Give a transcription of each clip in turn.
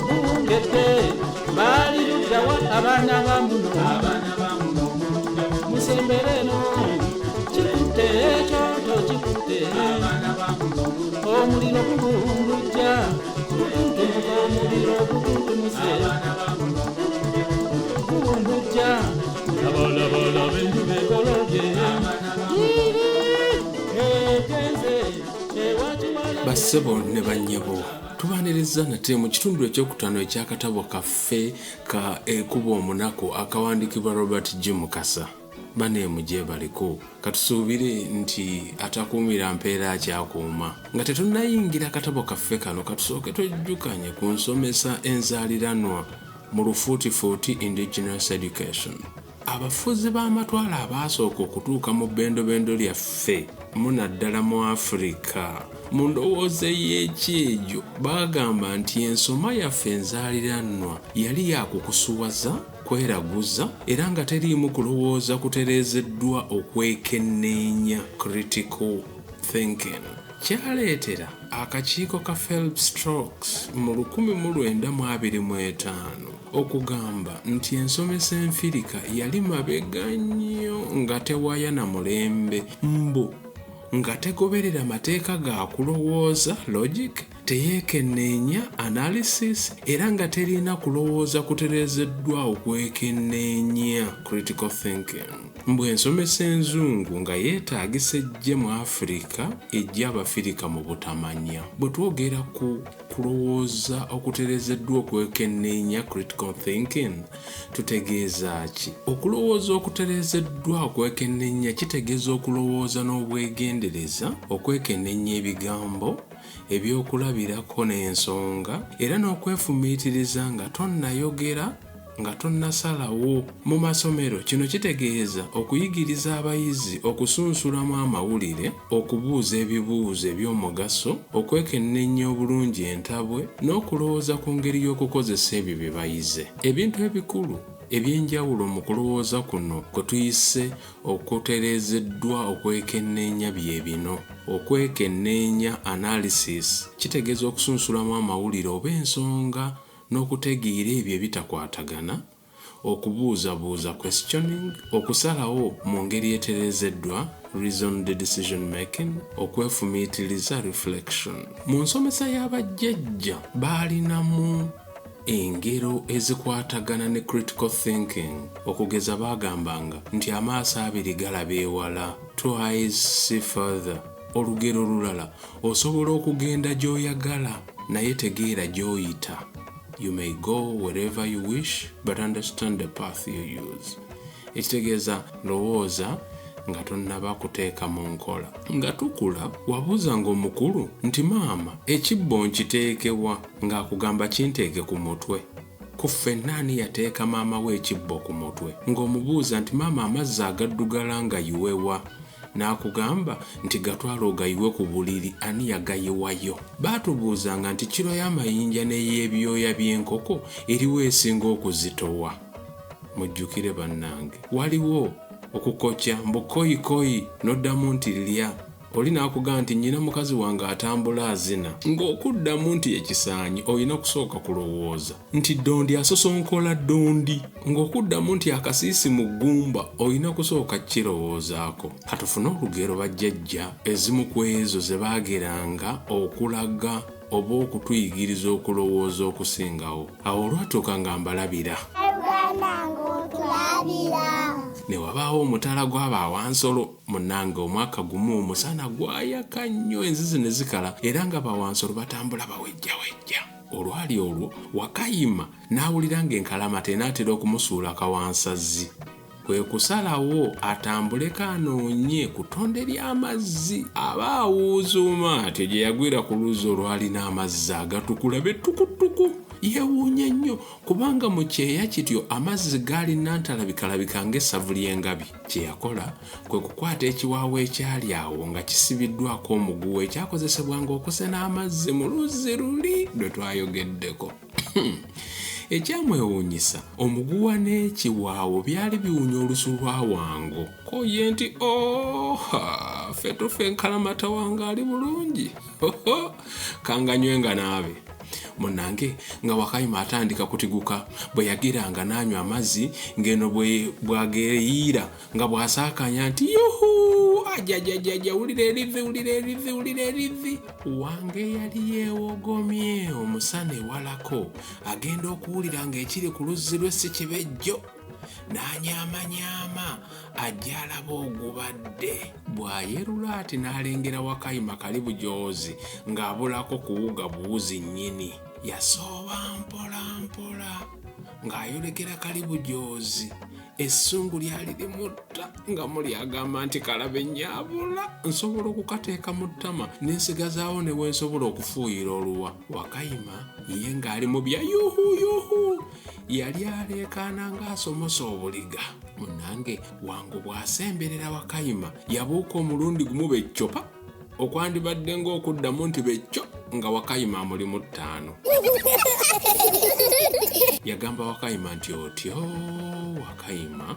bungedde baali luddawa abaana bamuno musembereno kikutte ekyoto kikutte omuliro gugungujja gutuntumuka omuliro gutuntumuse gugungujja labalabala benjuba egolobye bassebo ne bannyabo tubaaniriza nate mu kitundu ekyokutaano ekyakatabo kaffe ka ekuba omunaku akawandiikibwa Robert G. Mukasa. Baneemu gye baliko katusuubire nti atakuumira mpeera akyakuuma. Nga tetunnayingira katabo kaffe kano katusooke twejjukanye ku nsomesa enzaaliranwa mu lufuutifuuti indigenous education. Abafuzi b'amatwale abaasooka okutuuka mu bbendobendo lyaffe munaddala mu Afrika mu ndowooza y'ekyejo baagamba nti ensoma yaffe enzaaliranwa yali yakukusuwaza, kweraguza era nga teriimu kulowooza kutereezeddwa okwekenneenya critical thinking. Kyaleetera akakiiko ka Phelps-Stokes mu 1925 okugamba nti ensomesa enfirika yali mabega nnyo nga tewaya na mulembe mbu nga tegoberera mateeka ga kulowooza logic, teyeekenneenya analysis era nga terina kulowooza kutereezeddwa okwekenneenya critical thinking. Mbwe ensomesa enzungu nga yeetaagisa ejje mu Afrika ejja abafirika mu butamanya. Bwe twogera ku kulowooza okutereezeddwa okwekenneenya critical thinking tutegeeza ki? Okulowooza okutereezeddwa okwekenneenya kitegeeza okulowooza n'obwegendereza, okwekenneenya ebigambo, ebyokulabirako n'ensonga era n'okwefumiitiriza nga tonnayogera nga tonnasalawo. Mu masomero kino kitegeeza okuyigiriza abayizi okusunsulamu amawulire, okubuuza ebibuuzo eby'omugaso, okwekenneenya obulungi entabwe n'okulowooza ku ngeri y'okukozesa ebyo bye bayize. Ebintu ebikulu ebyenjawulo mu kulowooza kuno kwe tuyise okutereezeddwa okwekenneenya bye bino. Okwekenneenya analysis kitegeeza okusunsulamu amawulire oba ensonga n'okutegeera ebyo ebitakwatagana, okubuuzabuuza questioning, okusalawo mu ngeri etereezeddwa reasoned decision making, okwefumiitiriza reflection. Mu nsomesa y'abajjajja baalinamu engero ezikwatagana ne critical thinking. Okugeza baagambanga nti amaaso abiri galaba ewala, two eyes see further. Olugero lulala, osobola okugenda gy'oyagala naye tegeera gy'oyita. You may go wherever you wish, but understand the path you use. Ekitegeeza lowooza nga tonnaba kuteeka mu nkola. Nga tukula wabuuzanga omukulu nti maama ekibbo nkiteekewa ng'akugamba kinteeke ku mutwe. Ku ffenna ani yateeka maama we ekibbo ku mutwe? Ng'omubuuza nti maama amazzi agaddugala nga yiwewa? N'akugamba nti gatwala ogayiwe ku buliri, ani yagayiwayo? Baatubuuzanga nti kiro y'amayinja n'ey'ebyoya by'enkoko eriwo esinga okuzitowa. Mujjukire bannange, waliwo okukokya mbukoyikoyi n'oddamu nti lya. Oli n'akugamba nti nnyina mukazi wange atambula azina, ng'okuddamu nti ekisaanyi olina kusooka kulowooza nti ddondi asosonkola ddondi, ng'okuddamu nti akasiisi mu ggumba olina kusooka kirowoozaako. Katufune olugero bajjajja ezimu ku ezo ze baageranga okulaga oba okutuyigiriza okulowooza okusingawo. Awo olwatuuka nga mbalabira ne wabaawo omutala gw'abawansolo munnange omwaka gumu omusana gwayaka nnyo, enzizi ne zikala era nga bawansolo batambula bawejjawejja. Olwali olwo Wakayima n'awulira ng'enkalamata enaatera okumusuula akawansazzi. Kwe kusalawo atambuleko anoonye ku ttonde ly'amazzi. Aba awuuzuma ati gye yagwira ku luzzi olwalina amazzi agatukula bettukutuku. Yeewuunya nnyo kubanga mu kyeya kityo amazzi gaali nantalabika ng'essavu ly'engabi. Kye yakola kwe kukwata ekiwaawo ekyali awo nga kisibiddwako omuguwa ekyakozesebwanga okusena amazzi mu luzzi luli lwe twayogeddeko. Ekyamwewuunyisa omuguwa n'ekiwaawo byali biwunya olusu lwa Wango koye nti ffe tufe nkalamata wange ali bulungi kanganywenga naabe. Munange nga Wakayima atandika kutiguka bwe yagiranga n'anywa amazzi ng'eno bwageyiira nga bw'asaakanya nti yuhu ajajajaja wulira erivi. Wange yali yeewogomye omusana ewalako agenda okuwulira ng'ekiri ku luzzi lw'Ssekibejjo n'anyaamanyama ajja alaba ogubadde. Bw'ayerula ati n'alengera Wakayima kali bujoozi ng'abulako kuwuga buwuzi nnyini. Yasooba mpola ng'ayolekera kali bujoozi. Essungu lyali limutta nga muli agamba nti kalabe nnyabula nsobola okukateeka mu ttama n'ensigazaawo ne wensobola okufuuyira oluwa. Wakayima ye ng'ali mu bya yuhu yali aleekaana ng'asomosa obuliga. Munange Wango bw'asemberera Wakayima yabuuka omulundi gumu beccopa okwandibadde ng'okuddamu nti becco nga Wakayima amulimu 5. Yagamba Wakayima nti otyo Wakayima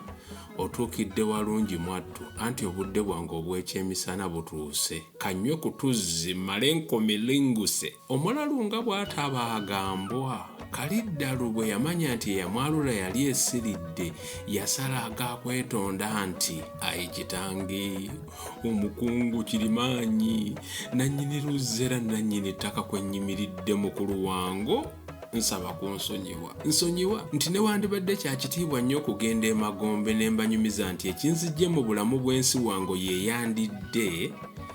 otuukidde walungi mwattu anti obudde bwange obw'ekyemisana butuuse kanywe ku tuzzi male nkomilinguse. Omulalu nga bw'ataba agambwa Kaliddalu bwe yamanya nti eyamwalula yali esiridde yasala agakwetonda nti ayi kitange omukungu Kirimaanyi nannyini luzzera nannyini ttaka kwe nnyimiridde mukulu Wango nsaba kunsonyiwa nti newandibadde kya kitiibwa nnyo okugenda emagombe ne mbanyumiza nti ekinzijje mu bulamu bw'ensi wango ye yandidde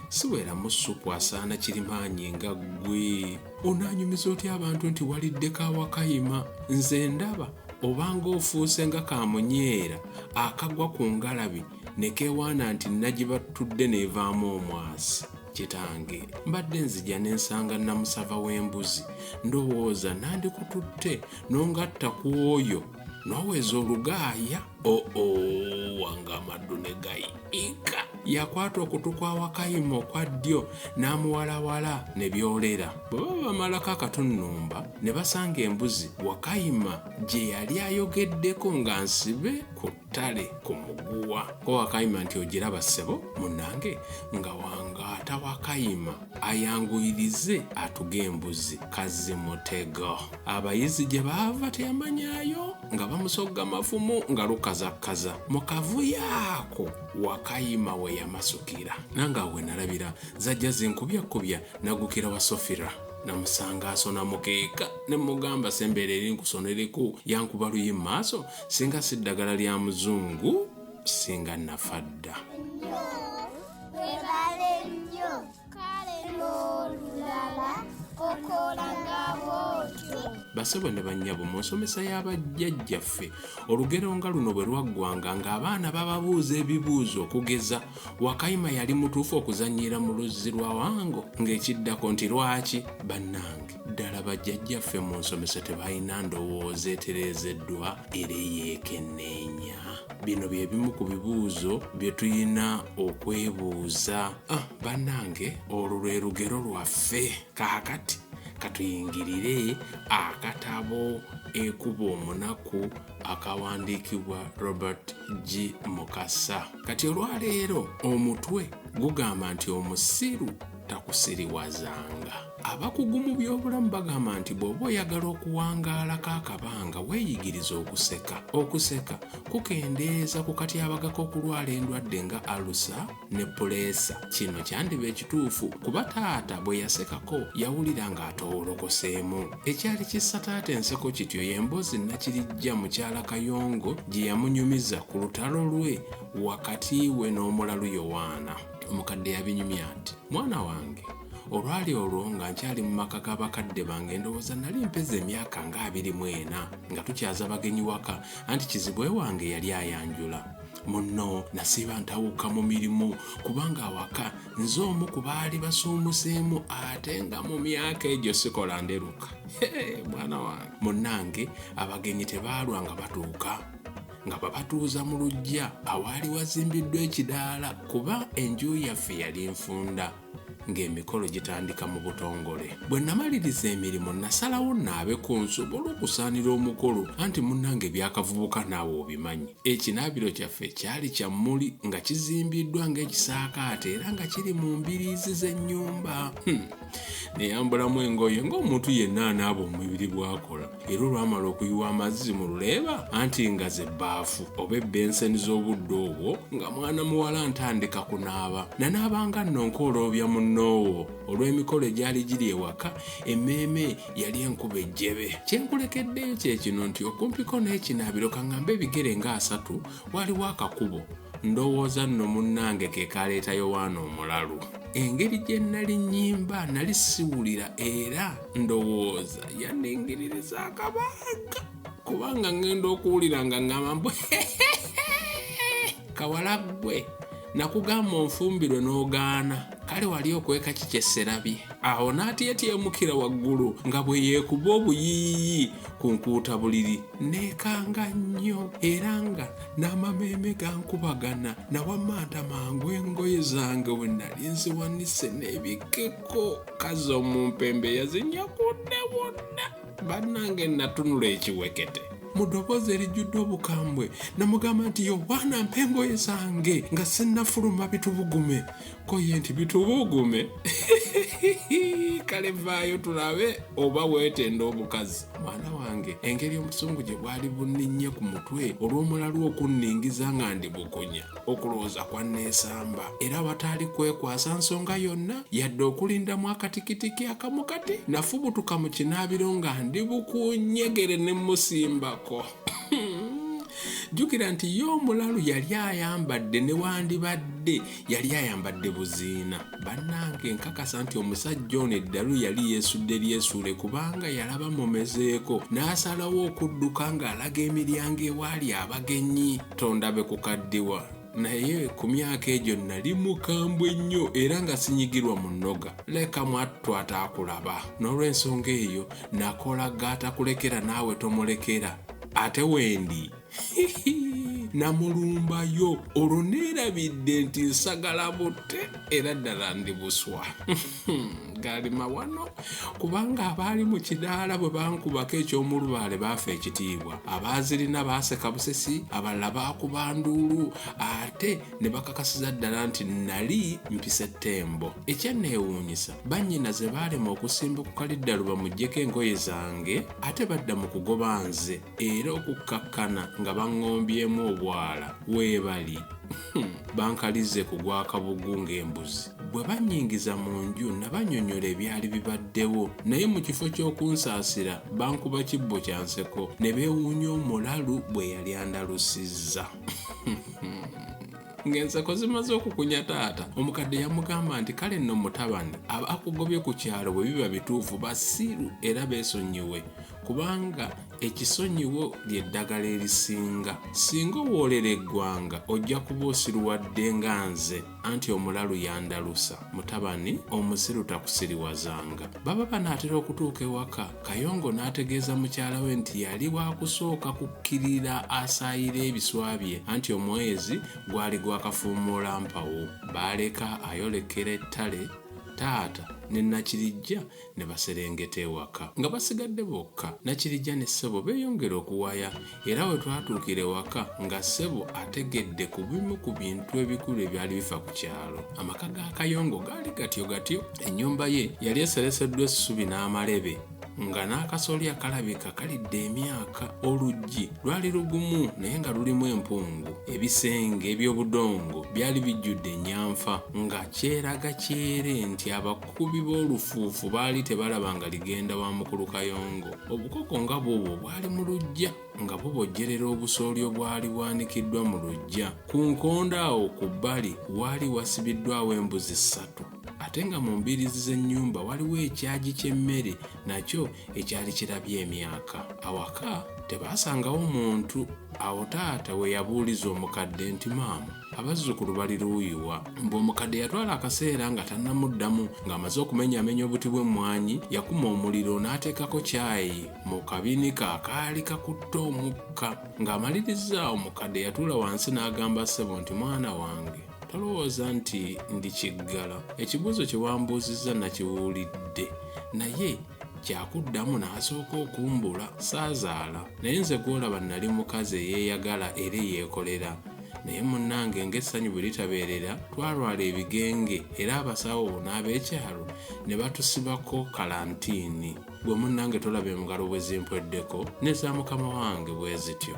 siweramu ssupu asaana Kirimaanyi nga ggwe. Onaanyumiza otya abantu nti walidde ka Wakayima? Nze ndaba obanga ofuuse nga kamunyeera akagwa ku ngalabi ne keewaana nti nagibatudde n'evaamu omwasi. Kitange mbadde nzija n'ensanga namusava w'embuzi ndowooza nandikututte n'ongatta ku oyo n'oweza olugaaya. Wange amaddu ne gayiika. Yakwata okutu kwa Wakayima okwa ddyo n'amuwalawala ne byolera. Bwe baba bamalako akatunnumba ne basanga embuzi Wakayima gye yali ayogeddeko nga nsibe ku ttale ku muguwa. Ko Wakayima nti ogiraba ssebo munnange nga wangaata Wakayima ayanguyirize atuga embuzi kazimutego. Abayizi gye baava teyamanyaayo nga bamusogga mafumu nga lukazakaza mu kavuyo ako Wakayima we yamasukira. Nanga we nalabira zajja zinkubya nagukira wa Sofira namusanga asona mukeeka ne mugamba sembeera eri nkusonereko yankuba luyi mu maaso singa si ddagala lya muzungu singa nafadda. Basebo ne bannyabo mu nsomesa y'abajjajjaffe olugero nga luno bwe lwaggwanga ng'abaana bababuuza ebibuuzo okugeza Wakayima yali mutuufu okuzannyira mu luzzi lwa Wango ng'ekiddako nti lwaki bannange ddala bajjajjaffe mu nsomesa tebalina ndowooza etereezeddwa era eyeekenneenya. Bino bye bimu ku bibuuzo bye tulina okwebuuza. Bannange olwo lwe lugero lwaffe. Kaakati katuyingirire akatabo ekuba omunaku akawandiikibwa Robert G. Mukasa. Kati olwaleero omutwe gugamba nti omusiru takusiriwazanga. Abakugu mu by'obulamu bagamba nti bw'oba oyagala okuwangaalako akabanga weeyigiriza okuseka. Okuseka kukendeeza ku katyabaga k'okulwala endwadde nga alusa ne puleesa. Kino kyandiba ekituufu kuba taata bwe yasekako yawulira ng'atoowolokoseemu. Ekyali kissa taata enseko kityo y'emboozi Nakirijja mukyala Kayongo gye yamunyumiza ku lutalo lwe wakati we n'omulalu Yowaana. Omukadde yabinyumya nti mwana wange olwali olwo nga nkyali mu maka g'abakadde bange ndowooza nali mpeza emyaka nga 24 nga tukyaza bagenyi waka anti kizibwe wange yali ayanjula. Munno nasiba ntawuka mu mirimu kubanga awaka nze omu ku baali basuumuseemu ate nga mu myaka egyo sikola nderuka. Mwana wange munnange abagenyi tebaalwa nga batuuka nga babatuuza mu luggya awaali wazimbiddwa ekidaala kuba enju yaffe yali nfunda ng'emikolo gitandika mu butongole. Bwe namaliriza emirimu nasalawo naabeko nsobole okusaanira omukolo anti munnange byakavubuka naawe obimanyi. Ekinaabiro kyaffe kyali kya mmuli nga kizimbiddwa ng'ekisaakaate era nga kiri mu mbiriizi z'ennyumba. Neyambulamu engoye ng'omuntu yenna anaaba omubiri bw'akola era olwamala okuyiwa amazzi mu luleeba anti nga ze bbaafu oba ebbenseni z'obudde obwo nga mwana muwala ntandika kunaaba. Nanaabanga nnonka olwobya munnoowo olw'emikolo egyali giri ewaka emmeeme yali enkuba ejjebe. Kyenkulekeddeyo kye kino nti okumpiko n'ekinaabiro kaŋŋambe ebigere nga 3 waliwo akakubo. Ndowooza nno munnange ke kaleeta Yowaana omulalu. Engeri gye nali nnyimba nali siwulira era ndowooza yandingiririza akabanga kubanga ngenda okuwulira nga ngamba mbwe kawala ggwe nakugamba onfumbirwe n'ogaana kale wali okweka kikyeserabye. Awo n'atyemukira waggulu nga bwe yeekuba obuyiiyi ku nkuuta buliri neekanga nnyo era nga n'amameeme gankubagana nawamanta mangu engoye zange bwe nali nziwanise n'ebikeko kazi omumpembe yazinyakudde wonna. Bannange natunula ekiwekete mu ddoboozi erijjudde obukambwe namugamba nti Yowaana mpa engoye zange nga sinnafuluma bitubugume. Koye nti bitubugume? Kale vaayo tulabe oba weetenda obukazi. Mwana wange engeri omusungu gye bwali bunninnye ku mutwe olw'omulalu okunningiza nga ndi bukunya okulowooza kwanneesamba era wataali kwekwasa nsonga yonna yadde okulindamu akatikitiki akamu kati nafubutuka mu kinaabiro nga ndi bukunyegere ne musimbako. Jjukira nti ye omulalu yali ayambadde newandibadde yali ayambadde buziina. Bannange nkakasa nti omusajja ono eddalu yali yeesudde lyesuule kubanga yalaba mumezeeko n'asalawo okudduka ng'alaga emiryango ewaali abagenyi. Tondabe kukaddiwa naye ku myaka egyo nali mukambwe nnyo era nga sinyigirwa mu nnoga. Leka mwattu ataakulaba. N'olw'ensonga eyo nakola gaatakulekera naawe tomulekera. Ate wendi namulumbayo olwo neerabidde nti nsagala butte era ddala ndi buswa. Galima wano kubanga abaali mu kidaala bwe bankubako eky'omulubaale baafa ekitiibwa. Abaazirina baaseka busesi abalala baakuba nduulu ate ne bakakasiza ddala nti nali mpise ttembo. Ekyanneewuunyisa bannyina ze baalema okusimba ku kaliddalu bamuggyeko engoye zange ate badda mu kugoba nze era okukkakkana nga baŋŋombyemu obwala weebali. Bankalize kugwa akabugu ng'embuzi. Bwe bannyingiza mu nju nabanyonyola ebyali bibaddewo naye mu kifo ky'okunsaasira bankuba kibbo kya nseko ne beewuunya omulalu bwe yali andalusizza. Ng'enseko zimaze okukunya taata omukadde yamugamba nti kale nno mutabani abakugobye ku kyalo bwe biba bituufu basiru era beesonyiwe kubanga ekisonyiwo ly'eddagala erisinga. Singa owoolera eggwanga ojja kuba osiruwadde nga nze anti omulalu yandalusa. Mutabani omusiru takusiriwazanga. Baba banaatera okutuuka ewaka Kayongo n'ategeeza mukyala we nti yali waakusooka kukkirira asaayira ebiswa bye anti omwezi gwali gwakafuumuula mpawo. Baaleka ayolekera ettale taata ne Nakirijja ne baserengeta ewaka nga basigadde bokka. Nakirijja ne ssebo beeyongera okuwaya era we twatuukira ewaka nga ssebo ategedde ku bimu ku bintu ebikulu ebyali bifa ku kyalo. Amaka ga Kayongo gaali gatyo. Ennyumba ye yali esereseddwa essubi n'amalebe nga n'akasolya kalabika kalidde emyaka. Oluggi lwali lugumu naye nga lulimu empungu. Ebisenge eby'obudongo byali bijjudde ennyanfa nga kyeraga kyere nti abakubi b'olufuufu baali tebalaba nga ligenda wa mukulu Kayongo. Obukoko nga bwobwo bwali mu luggya nga bubojjerera obusooli obwali bwanikiddwa mu luggya. Ku nkonda awo ku bbali waali wasibiddwawo embuzi 3 ate nga mu mbiriizi z'ennyumba waliwo ekyagi ky'emmere nakyo ekyali kirabye emyaka. Awaka tebaasangawo muntu. Awo taata we yabuuliza omukadde nti maama abazzukulu bali luuyiwa. Omukadde yatwala akaseera nga tannamuddamu ng'amaze okumenyaamenya obuti bw'emmwanyi yakuma omuliro n'ateekako caayi mu kabinika akaali kakutte omukka. Ng'amaliriza omukadde yatuula wansi n'agamba ssebo nti mwana wange tolowooza nti ndi kiggala. Ekibuuzo kye wambuuzizza nakiwulidde, naye kyakuddamu n'asooka okumbula. Saazaala naye nze gw'olaba nali mukazi eyeeyagala era eyeekolera. Naye munnange ng'essanyu bwe litabeerera twalwala ebigenge era abasawo n'ab'ekyalo ne batusibako kalantiini. Bwe munnange tolaba engalo bwe zimpweddeko n'eza mukama wange bwe zityo.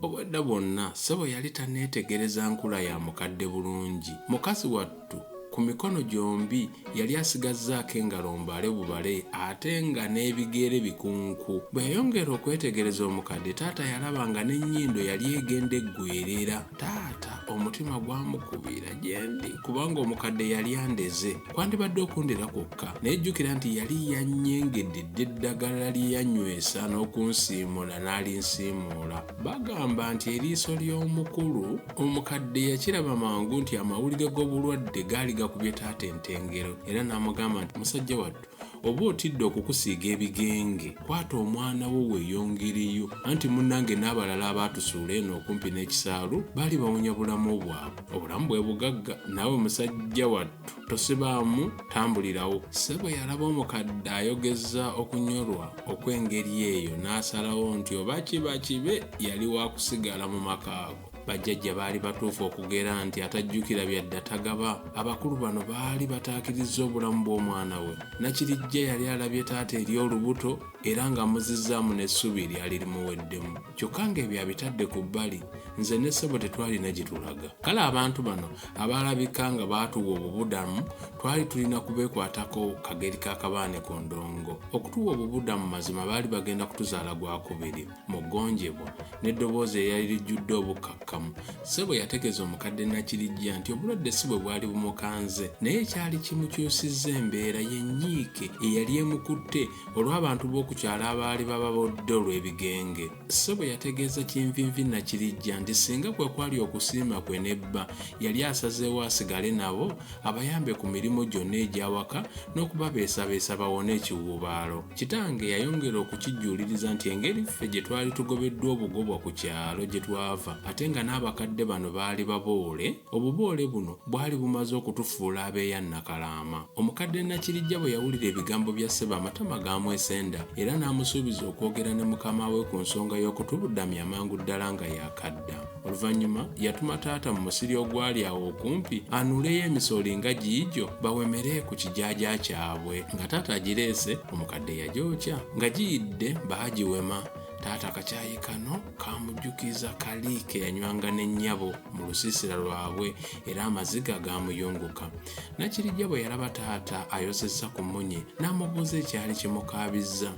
Obwedda bwonna ssebo yali tanneetegereza nkula ya mukadde bulungi. Mukazi wattu ku mikono gyombi yali asigazzaako engalo mbale bubale ate nga n'ebigere bikunku. Bwe yayongera okwetegereza omukadde, taata yalaba nga n'ennyindo yali egenda eggwerera. Taata omutima gwamukubira gyendi kubanga omukadde yali andeze. Kwandibadde okundera kwokka, nejjukira nti yali yannyengedde eddagala lye yanywesa n'okunsiimuula n'alinsiimuula. Bagamba nti eriiso ly'omukulu omukadde yakiraba mangu nti amawulire g'obulwadde gaali gakubye taata entengero, era n'amugamba nti musajja wattu, oba otidde okukusiiga ebigenge, kwata omwana wo weeyongereyo. Anti munnange n'abalala abaatusuula eno okumpi n'ekisaalu baali bawonya bulamu bwabwe. Obulamu bwe bugagga, naawe musajja wattu tosibaamu, tambulirawo. Ssebo yalaba omukadde ayogeza okunyolwa okw'engeri eyo n'asalawo nti oba kiba kibe yali wa kusigala mu makaago. Bajjajja baali batuufu okugera nti atajjukira byadde atagaba. Abakulu bano baali bataakiriza obulamu bw'omwana we. Nakirijja yali alabye taata eri olubuto era nga muzizzaamu n'essubi lyali limuweddemu. Kyokka ng'ebyo abitadde ku bbali, nze ne ssebo tetwalina gye tulaga. Kale abantu bano abaalabika nga baatuwa obubudamu twali tulina kubeekwatako kageri k'akabaane ku ndongo. Okutuwa obubudamu mazima baali bagenda kutuzaala gwakubiri mu ggonjebwa n'eddoboozi eryali lijjudde obukakkamu. Ssebo yategeeza omukadde Nakirijja nti obulwadde si bwe bwali bumukanze, naye kyali kimukyusizza embeera y'ennyiike eyali emukutte olw'abantu b'okukyala abaali bababodde olw'ebigenge. Ssebo yategeeza kinvinvi Nakirijja nti singa kwe kwali okusiima kwe nebba, yali asazeewo asigale nabo abayambe ku mirimu gyonna egy'awaka n'okubabeesabeesa bawone ekiwuubaalo. Kitange yayongera okukijjuuliriza nti engeri ffe gye twali tugobeddwa obugobwa ku kyalo gye twava, ate nga n'abakadde bano baali baboole, obuboole buno bwali bumaze okutufuula abeeyannakalaama. Omukadde Nakirijja bwe yawulira ebigambo bya ssebo amatama gaamwesenda era n'amusuubiza okwogera ne mukama we ku nsonga y'okutubudamya amangu ddala nga yakadda. Oluvannyuma yatuma taata mu musiri ogwali awo okumpi anuuleyo emisooli nga giigyo bawemere ku kijaaja kyabwe. Nga taata agireese, omukadde yagyokya. Nga giyidde baagiwema. Taata akacaayi kano kaamujjukiza kali ke yanywanga n'ennyabo mu lusiisira lwabwe era amaziga gaamuyunguka. Nakirijja bwe yalaba taata ayozesa ku munye n'amubuuza ekyali kimukaabizza.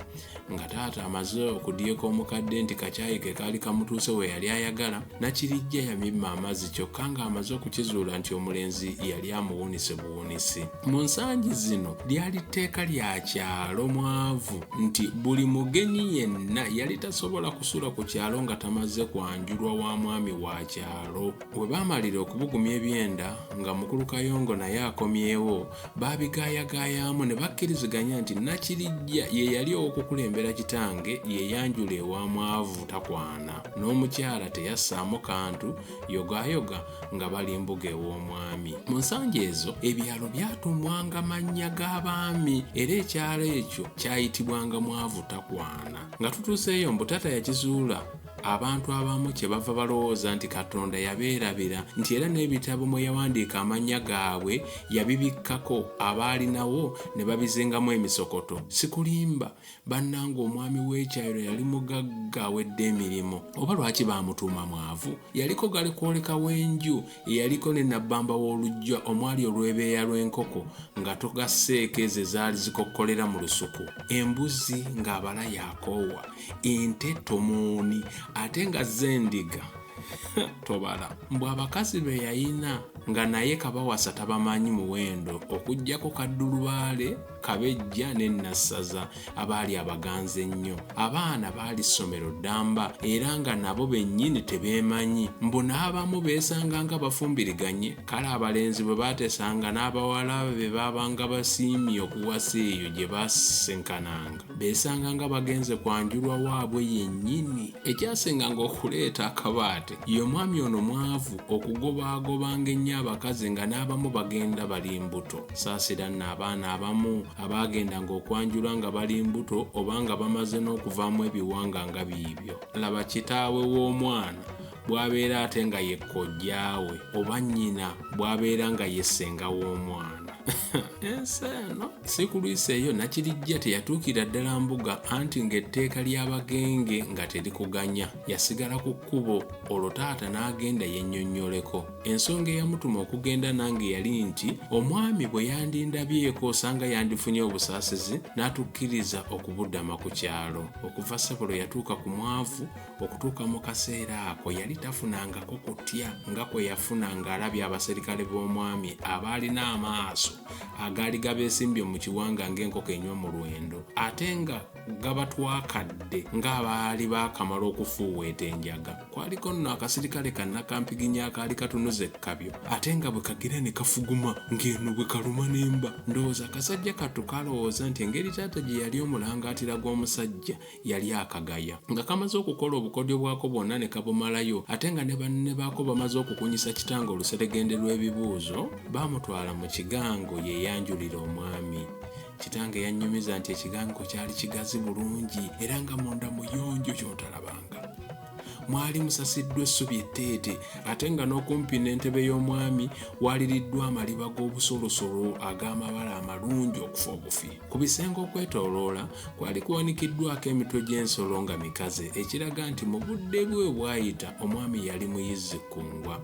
Nga taata amaze okudyeka omukadde nti kacaayi ke kaali kamutuuse we yali ayagala, Nakirijja yamimma amazzi kyokka ng'amaze okukizuula nti omulenzi yali amuwunise buwunisi. Mu nsangi zino lyali tteeka lya kyalo mwavu nti buli mugenyi yenna yali tasobola kusula ku kyalo nga tamaze kwanjulwa wa mwami wa kyalo. Bwe baamalira okubugumya ebyenda nga mukulu Kayongo naye akomyewo, baabigaayagaayamu ne bakkiriziganya nti Nakirijja ye yali okukulembera kitange yeyanjula ewa mwavu takwana, n'omukyala teyassaamu kantu, yogayoga nga bali mbuga ew'omwami. Mu nsangi ezo ebyalo byatumwanga mannya g'abaami era ekyalo ekyo kyayitibwanga mwavu takwana. Nga tutuuseeyo mbutata yakizuula abantu abamu kye bava balowooza nti Katonda yabeerabira nti era n'ebitabo mwe yawandiika amannya gaabwe yabibikkako abaalinawo ne babizingamu emisokoto. Sikulimba bannanga omwami w'ekyalo yali mugagga awedde emirimu. Oba lwaki baamutuuma mwavu? Yaliko gali kwoleka w'enju eyaliko ne nabbamba w'olujja omwali olw'ebeeya lw'enkoko nga togasseeko ezo ezaali zikokkolera mu lusuku, embuzi ng'abala yakoowa, ente tomuuni, ate nga z'endiga tobala. Mbw abakazi be yayina nga naye kabawasa tabamanyi muwendo okuggyako kaddulubaale, kabejja ne nassaza abaali abaganzi ennyo. Abaana baali ssomero ddamba era nga nabo bennyini tebeemanyi. Mbu n'abamu beesanga nga bafumbiriganye. Kale abalenzi bwe baatesanga n'abawala be baabanga basiimye okuwasa eyo gye basenkananga, beesanga nga bagenze kwanjulwa waabwe yennyini. Ekyasenganga okuleeta akabaate bw'ate. Ye omwami ono mwavu okugobaagobanga ennyo abakazi nga n'abamu bagenda bali mbuto. Saasira nno abaana abamu abaagendanga okwanjula nga bali mbuto oba nga bamaze n'okuvaamu ebiwanga nga biibyo. Laba kitaawe w'omwana bw'abeera ate nga ye kkojjaawe oba nnyina bw'abeera nga ye ssenga w'omwana. Ensi eno si ku lwisi eyo Nakirijja teyatuukira ddala mbuga anti ng'etteeka ly'abagenge nga terikuganya. Yasigala ku kkubo olwo taata n'agenda yennyonnyoleko. Ensonga eyamutuma okugenda nange yali nti omwami bwe yandindabyeko osanga yandifunye obusaasizi n'atukkiriza okubuddama ku kyalo. Okuva Ssebo lwe yatuuka ku mwavu okutuuka mu kaseera ako yali tafunangako kutya nga kwe yafunanga alabye abaserikale b'omwami abaalina amaaso agaali gabeesimbye mu kiwanga ng'enkoko enywa mu lwendo ate nga gabatwakadde ng'abaali baakamala okufuuweeta enjaga. Kwaliko nno akaserikale kannakampiginy akaali katunuza ekkabyo ate nga bwe kagira ne kafuguma ng'eno bwe kaluma n'emba. Ndowooza akasajja kattu kalowooza nti engeri taata gye yali omulangaatira gw'omusajja yali akagaya. Nga kamaze okukola obukodyo bwako bwonna ne kabumalayo ate nga ne banne baako bamaze okukunyisa kitange oluseregende lw'ebibuuzo baamutwala mu kigango yeyanjulira omwami. Kitange yannyumiza nti ekigango kyali kigazi bulungi era nga munda muyonjo ky'otalabanga. Mwali musasiddwa essubi etteete ate nga n'okumpi n'entebe y'omwami waaliriddwa amaliba g'obusolosolo ag'amabala amalungi okufa obufi. Ku bisenge okwetooloola kwali kuwanikiddwako emitwe gy'ensolo nga mikaze ekiraga nti mu budde bwe bwayita omwami yali muyizzi kkungwa.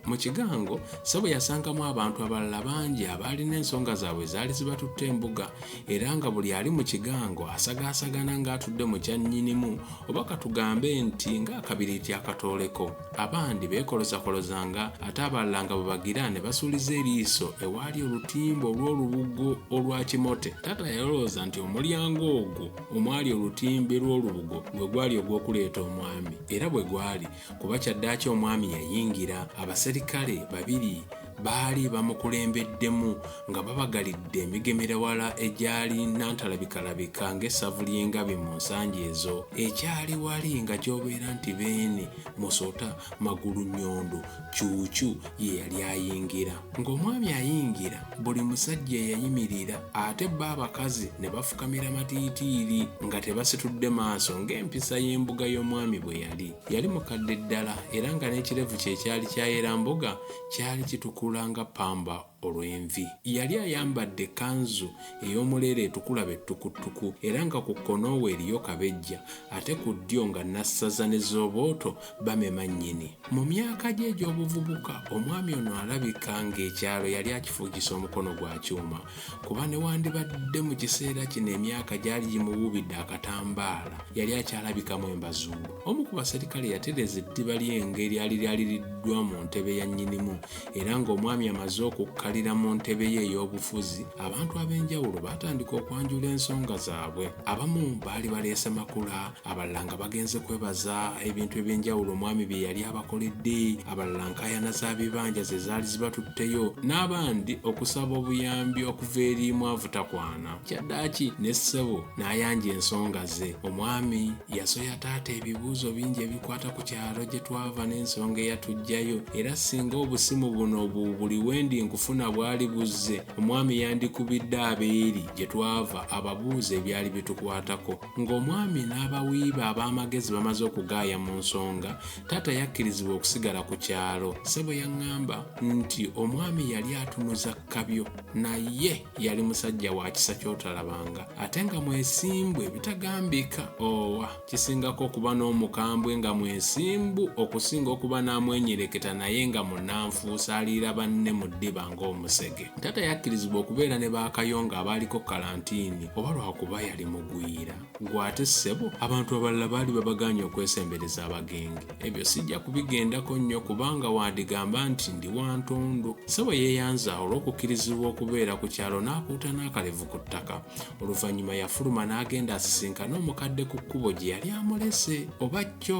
Mu kigango Ssebo yasangamu abantu abalala bangi abaalina ensonga zaabwe zaali zibatutte embuga era nga buli ali mu kigango asagaasagana ng'atudde mu kyannyinimu oba katugambe nti ng'akabiriiti akatooleko. Abandi beekolozakolozanga ate abalala nga bwe bagira ne basuuliza eriiso ewaali olutimba olw'olubugo olwa Kimote. Taata yalowooza nti omulyango ogwo omwali olutimbe lw'olubugo gwe gwali ogw'okuleeta omwami era bwe gwali kuba kyaddaaki omwami yayingira. Abaserikale babiri baali bamukulembeddemu nga babagalidde emigemerawala egyali nantalabikalabika ng'essavu ly'engabi mu nsangi ezo. Ekyali wali nga kyobeera nti Beene, Musota, Magulu Nyondo, Cuucu ye yali ayingira. Ng'omwami ayingira buli musajja yayimirira ate bo abakazi ne bafukamira matiitiiri nga tebasitudde maaso ng'empisa y'embuga y'omwami bwe yali. Yali mukadde ddala era nga n'ekirevu kye kyali kyayera mbuga kyali kitukula nga pamba olw'envi. Yali ayambadde kanzu ey'omuleera etukula bettukutuku era nga ku kkono we eriyo kabejja ate ku ddyo nga nassaza ne zoobooto bamema nnyini. Mu myaka gye egy'obuvubuka omwami ono alabika ng'ekyalo yali akifuugisa omukono gwa kyuma kuba ne wandibadde mu kiseera kino emyaka gyali gimuwuubidde akatambaala yali akyalabikamu embazuulu. Omu ku baserikale yatereza eddiba ly'enge eryali lyaliriddwa mu ntebe ya nnyinimu era ng'omwami amaze okukkalira mu ntebe ye ey'obufuzi abantu ab'enjawulo baatandika okwanjula ensonga zaabwe. Abamu baali baleese makula, abalala nga bagenze kwebaza ebintu eby'enjawulo omwami bye yali abakoledde, abalala nkaayana za bibanja ze zaali zibatutteyo n'abandi okusaba obuyambi okuva eri Mwavu Takwana. Kyaddaaki ne Ssebo n'ayanja ensonga ze. Omwami yasoya taata ebibuuzo bingi ebikwata ku kyalo gye twava n'ensonga eyatuggyayo era singa obusimu buno buli wendi nkufuna bwali buzze omwami yandikubidde abeeri gye twava ababuuza ebyali bitukwatako. Ng'omwami n'abawiiba ab'amagezi bamaze okugaaya mu nsonga taata yakkirizibwa okusigala ku kyalo. Ssebo yaŋŋamba nti omwami yali atunuza kabyo naye yali musajja wa kisa ky'otalabanga ate nga mwesimbu ebitagambika. Owa kisingako okuba n'omukambwe nga mwesimbu okusinga okuba n'amwenyereketa naye nga munnanfuusa aliira banne mu ddiba ng'omusege. Taata yakkirizibwa okubeera ne baakayonga abaaliko kalantiini oba lwakuba yali mugwira. Gw'ate Ssebo abantu abalala baali babaganye okwesembereza abagenge. Ebyo sijja kubigendako nnyo kubanga wandigamba nti ndi wa ntondo. Ssebo yeeyanza olw'okukkirizibwa okubeera ku kyalo n'akuuta n'akalevu ku ttaka. Oluvannyuma yafuluma n'agenda asisinkana omukadde ku kkubo gye yali amulese. Oba ki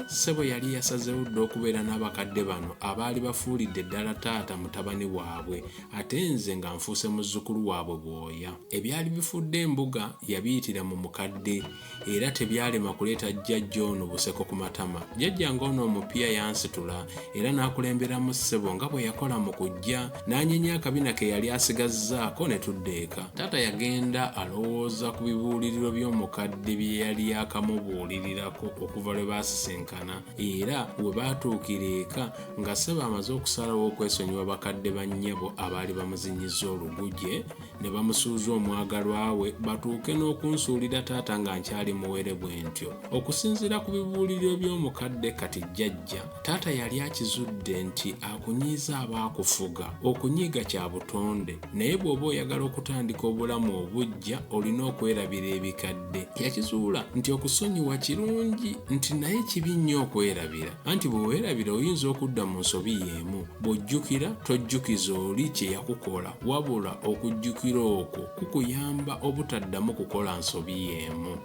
Ssebo yali yasazeewo dda okubeera n'abakadde bano abaali bafuulidde ddala taata mutabani waabwe. waabwe ate nze nga nfuuse muzzukulu waabwe bwoya. Ebyali bifudde embuga yabiyitira mu mukadde era tebyalema kuleeta jjajja ono buseko ku matama. Jjajja ng'ono omupya yansitula era n'akulemberamu ssebo nga bwe yakola mu kujja n'anyenya akabina ke yali asigazzaako ne tudda eka. Taata yagenda alowooza ku bibuuliriro by'omukadde bye yali akamubuulirirako okuva lwe baasisinkana era we baatuukira eka nga ssebo amaze okusalawo okwesonyiwa bakadde ba nnyabo abaali bamuzinyizza oluguje ne bamusuuza omwagalwa we batuuke n'okunsuulira taata nga nkyali muwere bwe ntyo. Okusinziira ku bibuuliriro by'omukadde kati jjajja, taata yali akizudde nti akunyiiza abaakufuga. Okunyiiga kya butonde naye bw'oba oyagala okutandika obulamu obujja olina okwerabira ebikadde. Yakizuula nti okusonyiwa kirungi nti naye kibi nnyo okwerabira, anti bw'owerabira oyinza okudda mu nsobi y'emu. Bw'ojjukira tojjukiza oli kye yakukola wabula okujjukira okwo kukuyamba obutaddamu kukola nsobi y'emu.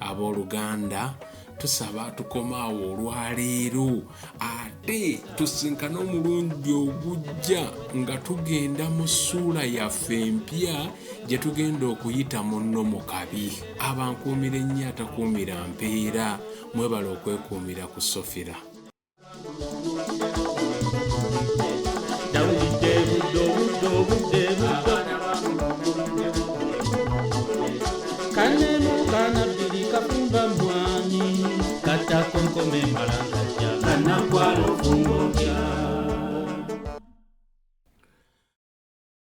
Abooluganda tusaba tukomaawo olwaleero ate tusinkane omulundi ogujja nga tugenda mu ssuula yaffe empya gye tugenda okuyita munno mu kabi. Abankuumira ennyo atakuumira mpeera, mwebala okwekuumira ku Sofira. Kanemu kana biri kafumba mwanyi kata konkome malanga kana kwalo fungokya